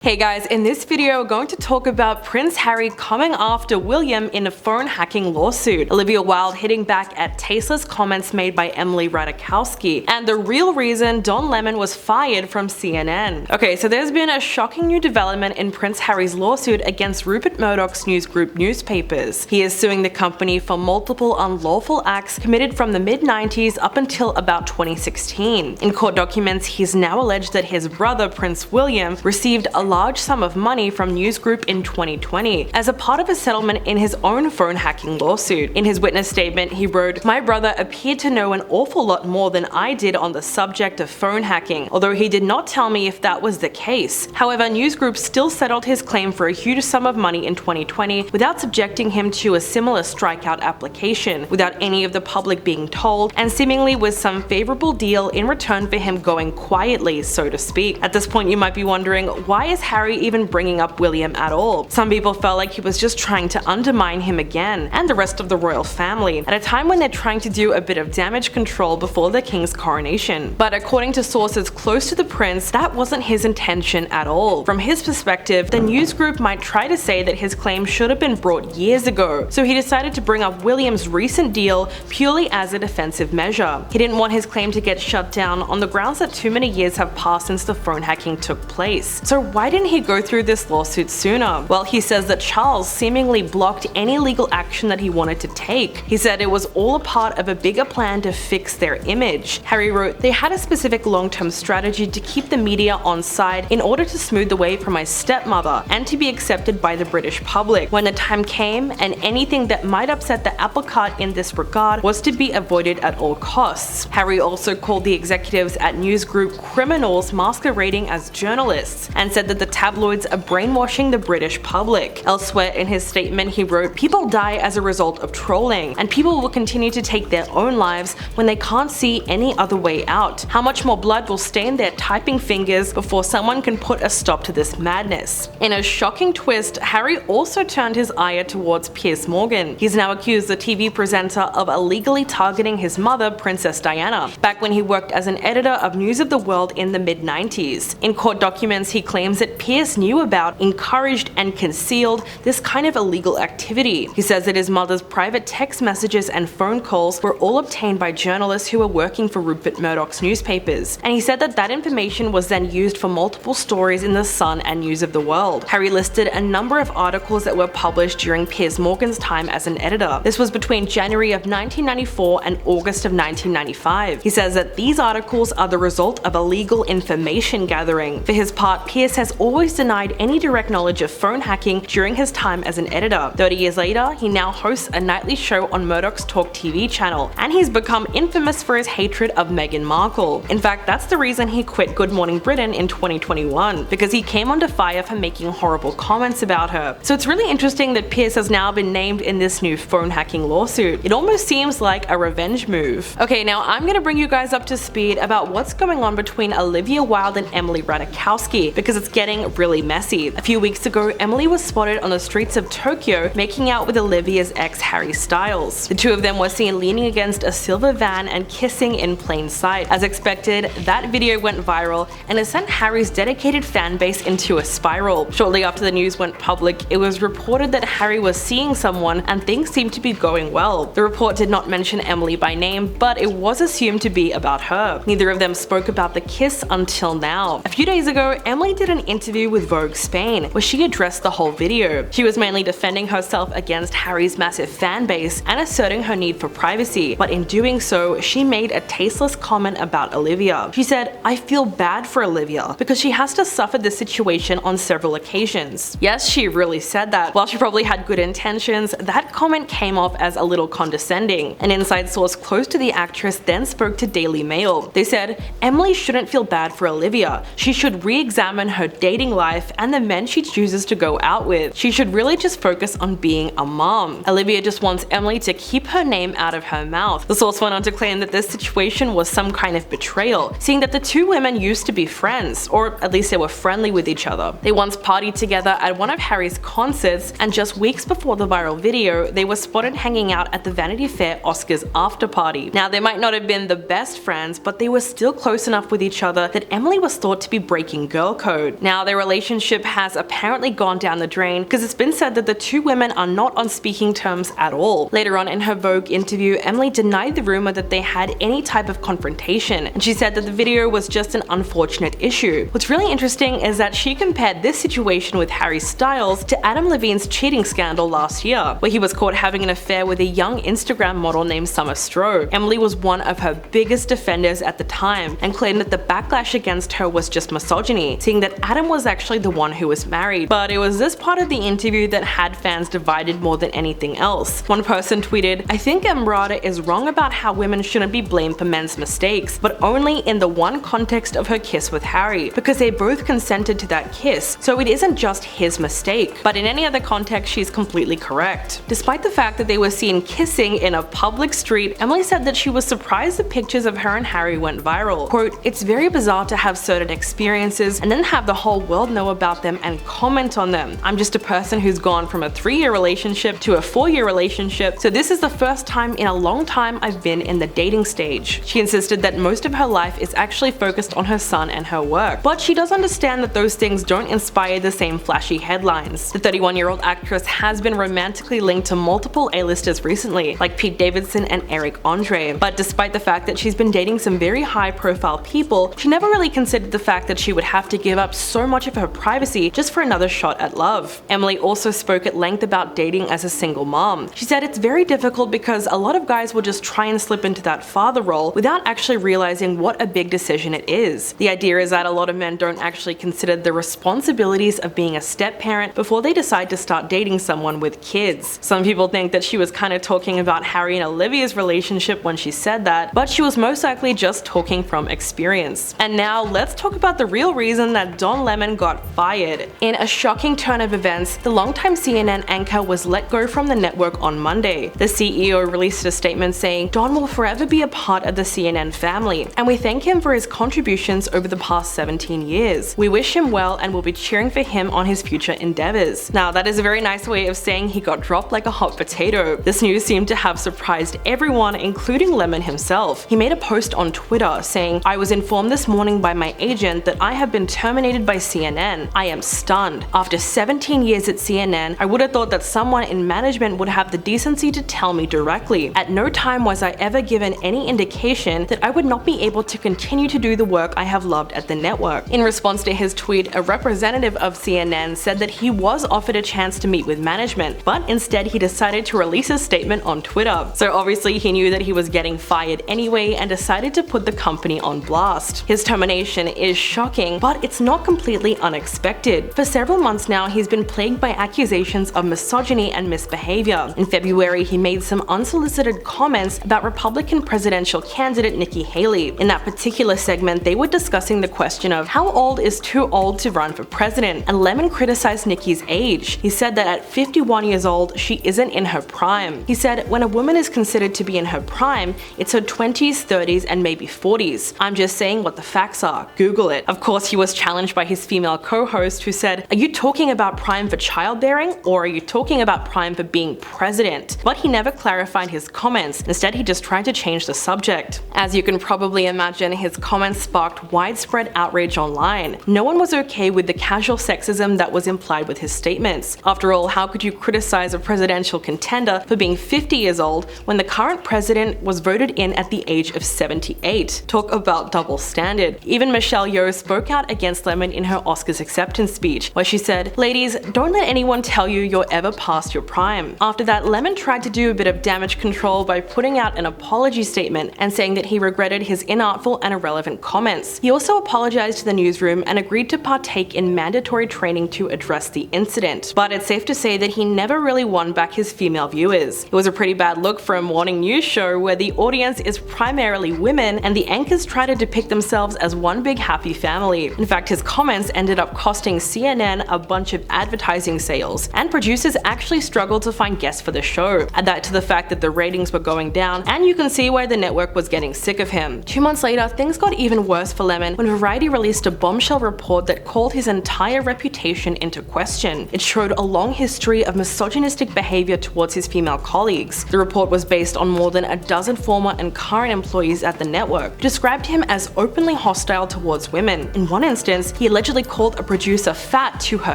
Hey guys, in this video we're going to talk about Prince Harry coming after William in a phone hacking lawsuit, Olivia Wilde hitting back at tasteless comments made by Emily Ratajkowski, and the real reason Doin Lemon was fired from CNN. Okay, so there's been a shocking new development in Prince Harry's lawsuit against Rupert Murdoch's News Group newspapers. He is suing the company for multiple unlawful acts committed from the mid-90s up until about 2016. In court documents, he's now alleged that his brother Prince William received a large sum of money from News Group in 2020 as a part of a settlement in his own phone hacking lawsuit. In his witness statement, he wrote, "My brother appeared to know an awful lot more than I did on the subject of phone hacking, although he did not tell me if that was the case. However, News Group still settled his claim for a huge sum of money in 2020 without subjecting him to a similar strikeout application, without any of the public being told, and seemingly with some favorable deal in return for him going quietly, so to speak." At this point, you might be wondering, why is Harry even bringing up William at all? Some people felt like he was just trying to undermine him again, and the rest of the royal family, at a time when they're trying to do a bit of damage control before the king's coronation. But according to sources close to the prince, that wasn't his intention at all. From his perspective, the News Group might try to say that his claim should have been brought years ago, so he decided to bring up William's recent deal purely as a defensive measure. He didn't want his claim to get shut down on the grounds that too many years have passed since the phone hacking took place. So why didn't he go through this lawsuit sooner? Well, he says that Charles seemingly blocked any legal action that he wanted to take. He said it was all a part of a bigger plan to fix their image. Harry wrote, "They had a specific long-term strategy to keep the media on side in order to smooth the way for my stepmother and to be accepted by the British public. When the time came, and anything that might upset the apple cart in this regard was to be avoided at all costs." Harry also called the executives at News Group criminals masquerading as journalists, and said that the tabloids are brainwashing the British public. Elsewhere in his statement, he wrote, "People die as a result of trolling, and people will continue to take their own lives when they can't see any other way out. How much more blood will stain their typing fingers before someone can put a stop to this madness?" In a shocking twist, Harry also turned his ire towards Piers Morgan. He's now accused the TV presenter of illegally targeting his mother, Princess Diana, back when he worked as an editor of News of the World in the mid-90s. In court documents, he claims that Piers knew about, encouraged, and concealed this kind of illegal activity. He says that his mother's private text messages and phone calls were all obtained by journalists who were working for Rupert Murdoch's newspapers, and he said that that information was then used for multiple stories in The Sun and News of the World. Harry listed a number of articles that were published during Piers Morgan's time as an editor. This was between January of 1994 and August of 1995. He says that these articles are the result of illegal information gathering. For his part, Piers has always denied any direct knowledge of phone hacking during his time as an editor. 30 years later, he now hosts a nightly show on Murdoch's Talk TV channel, and he's become infamous for his hatred of Meghan Markle. In fact, that's the reason he quit Good Morning Britain in 2021, because he came under fire for making horrible comments about her. So it's really interesting that Piers has now been named in this new phone hacking lawsuit. It almost seems like a revenge move. Okay, now I'm gonna bring you guys up to speed about what's going on between Olivia Wilde and Emily Ratajkowski, because it's getting really messy. A few weeks ago, Emily was spotted on the streets of Tokyo making out with Olivia's ex Harry Styles. The two of them were seen leaning against a silver van and kissing in plain sight. As expected, that video went viral and it sent Harry's dedicated fan base into a spiral. Shortly after the news went public, it was reported that Harry was seeing someone and things seemed to be going well. The report did not mention Emily by name, but it was assumed to be about her. Neither of them spoke about the kiss until now. A few days ago, Emily did an interview with Vogue Spain, where she addressed the whole video. She was mainly defending herself against Harry's massive fan base and asserting her need for privacy, but in doing so, she made a tasteless comment about Olivia. She said, "I feel bad for Olivia because she has to suffer this situation on several occasions." Yes, she really said that. While she probably had good intentions, that comment came off as a little condescending. An inside source close to the actress then spoke to Daily Mail. They said, "Emily shouldn't feel bad for Olivia. She should re-examine her dating life and the men she chooses to go out with. She should really just focus on being a mom. Olivia just wants Emily to keep her name out of her mouth." The source went on to claim that this situation was some kind of betrayal, seeing that the two women used to be friends, or at least they were friendly with each other. They once partied together at one of Harry's concerts, and just weeks before the viral video, they were spotted hanging out at the Vanity Fair Oscars after party. Now, they might not have been the best friends, but they were still close enough with each other that Emily was thought to be breaking girl code. Now, Now, their relationship has apparently gone down the drain because it's been said that the two women are not on speaking terms at all. Later on in her Vogue interview, Emily denied the rumor that they had any type of confrontation, and she said that the video was just an unfortunate issue. What's really interesting is that she compared this situation with Harry Styles to Adam Levine's cheating scandal last year, where he was caught having an affair with a young Instagram model named Summer Stroh. Emily was one of her biggest defenders at the time and claimed that the backlash against her was just misogyny, seeing that Adam was actually the one who was married. But it was this part of the interview that had fans divided more than anything else. One person tweeted, "I think Emrata is wrong about how women shouldn't be blamed for men's mistakes, but only in the one context of her kiss with Harry, because they both consented to that kiss, so it isn't just his mistake. But in any other context, she's completely correct." Despite the fact that they were seen kissing in a public street, Emily said that she was surprised the pictures of her and Harry went viral. Quote, "It's very bizarre to have certain experiences and then have the whole world know about them and comment on them. I'm just a person who's gone from a 3-year relationship to a 4-year relationship, so this is the first time in a long time I've been in the dating stage." She insisted that most of her life is actually focused on her son and her work, but she does understand that those things don't inspire the same flashy headlines. The 31-year-old actress has been romantically linked to multiple A-listers recently, like Pete Davidson and Eric Andre, but despite the fact that she's been dating some very high-profile people, she never really considered the fact that she would have to give up so much of her privacy just for another shot at love. Emily also spoke at length about dating as a single mom. She said it's very difficult because a lot of guys will just try and slip into that father role without actually realizing what a big decision it is. The idea is that a lot of men don't actually consider the responsibilities of being a step-parent before they decide to start dating someone with kids. Some people think that she was kind of talking about Harry and Olivia's relationship when she said that, but she was most likely just talking from experience. And now let's talk about the real reason that Doin Lemon got fired. In a shocking turn of events, the longtime CNN anchor was let go from the network on Monday. The CEO released a statement saying, "Don will forever be a part of the CNN family, and we thank him for his contributions over the past 17 years. We wish him well and will be cheering for him on his future endeavors." Now, that is a very nice way of saying he got dropped like a hot potato. This news seemed to have surprised everyone, including Lemon himself. He made a post on Twitter saying, "I was informed this morning by my agent that I have been terminated by CNN. I am stunned. After 17 years at CNN, I would have thought that someone in management would have the decency to tell me directly. At no time was I ever given any indication that I would not be able to continue to do the work I have loved at the network." In response to his tweet, a representative of CNN said that he was offered a chance to meet with management, but instead he decided to release a statement on Twitter. So obviously he knew that he was getting fired anyway and decided to put the company on blast. His termination is shocking, but it's not completely unexpected. For several months now, he's been plagued by accusations of misogyny and misbehavior. In February, he made some unsolicited comments about Republican presidential candidate Nikki Haley. In that particular segment, they were discussing the question of how old is too old to run for president, and Lemon criticized Nikki's age. He said that at 51 years old, she isn't in her prime. He said, "When a woman is considered to be in her prime, it's her 20s, 30s, and maybe 40s. I'm just saying what the facts are. Google it." Of course, he was challenged by his female co-host who said, "Are you talking about prime for childbearing, or are you talking about prime for being president?" But he never clarified his comments. Instead, he just tried to change the subject. As you can probably imagine, his comments sparked widespread outrage online. No one was okay with the casual sexism that was implied with his statements. After all, how could you criticize a presidential contender for being 50 years old when the current president was voted in at the age of 78? Talk about double standard. Even Michelle Yeoh spoke out against Lemon in her Oscars acceptance speech, where she said, "Ladies, don't let anyone tell you you're ever past your prime." After that, Lemon tried to do a bit of damage control by putting out an apology statement and saying that he regretted his inartful and irrelevant comments. He also apologized to the newsroom and agreed to partake in mandatory training to address the incident. But it's safe to say that he never really won back his female viewers. It was a pretty bad look for a morning news show where the audience is primarily women and the anchors try to depict themselves as one big happy family. In fact, his comments ended up costing CNN a bunch of advertising sales, and producers actually struggled to find guests for the show. Add that to the fact that the ratings were going down, and you can see why the network was getting sick of him. 2 months later, things got even worse for Lemon when Variety released a bombshell report that called his entire reputation into question. It showed a long history of misogynistic behavior towards his female colleagues. The report was based on more than a dozen former and current employees at the network, who described him as openly hostile towards women. In one instance, he allegedly called a producer fat to her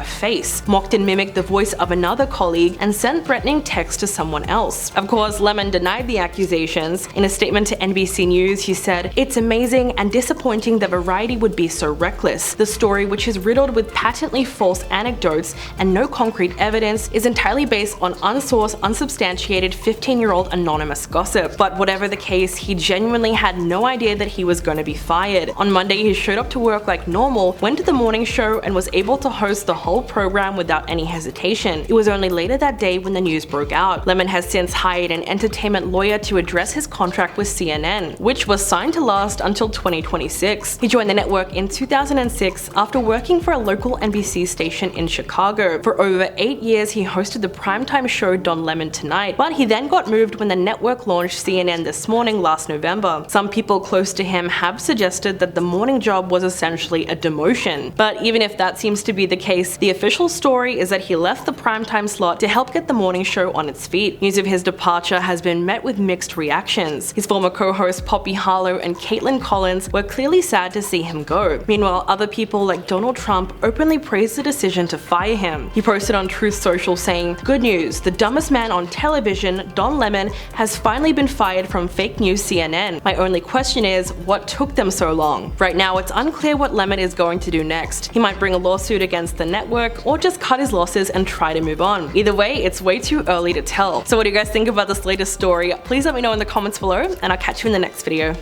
face, mocked and mimicked the voice of another colleague, and sent threatening texts to someone else. Of course, Lemon denied the accusations. In a statement to NBC News, he said, "It's amazing and disappointing that Variety would be so reckless. The story, which is riddled with patently false anecdotes and no concrete evidence, is entirely based on unsourced, unsubstantiated 15-year-old anonymous gossip." But whatever the case, he genuinely had no idea that he was going to be fired. On Monday, he showed up to work like normal, went to the morning show, and was able to host the whole program without any hesitation. It was only later that day when the news broke out. Lemon has since hired an entertainment lawyer to address his contract with CNN, which was signed to last until 2026. He joined the network in 2006 after working for a local NBC station in Chicago. For over 8 years, he hosted the primetime show Doin Lemon Tonight, but he then got moved when the network launched CNN This Morning last November. Some people close to him have suggested that the morning job was essentially a demotion. But even if that seems to be the case, the official story is that he left the primetime slot to help get the morning show on its feet. News of his departure has been met with mixed reactions. His former co-hosts Poppy Harlow and Caitlin Collins were clearly sad to see him go. Meanwhile, other people like Donald Trump openly praised the decision to fire him. He posted on Truth Social saying, "Good news, the dumbest man on television, Doin Lemon, has finally been fired from fake news CNN. My only question is, what took them so long?" Right now, it's unclear what Lemon is going to do next. He might bring a lawsuit against the network or just cut his losses and try to move on. Either way, it's way too early to tell. So what do you guys think about this latest story? Please let me know in the comments below, and I'll catch you in the next video.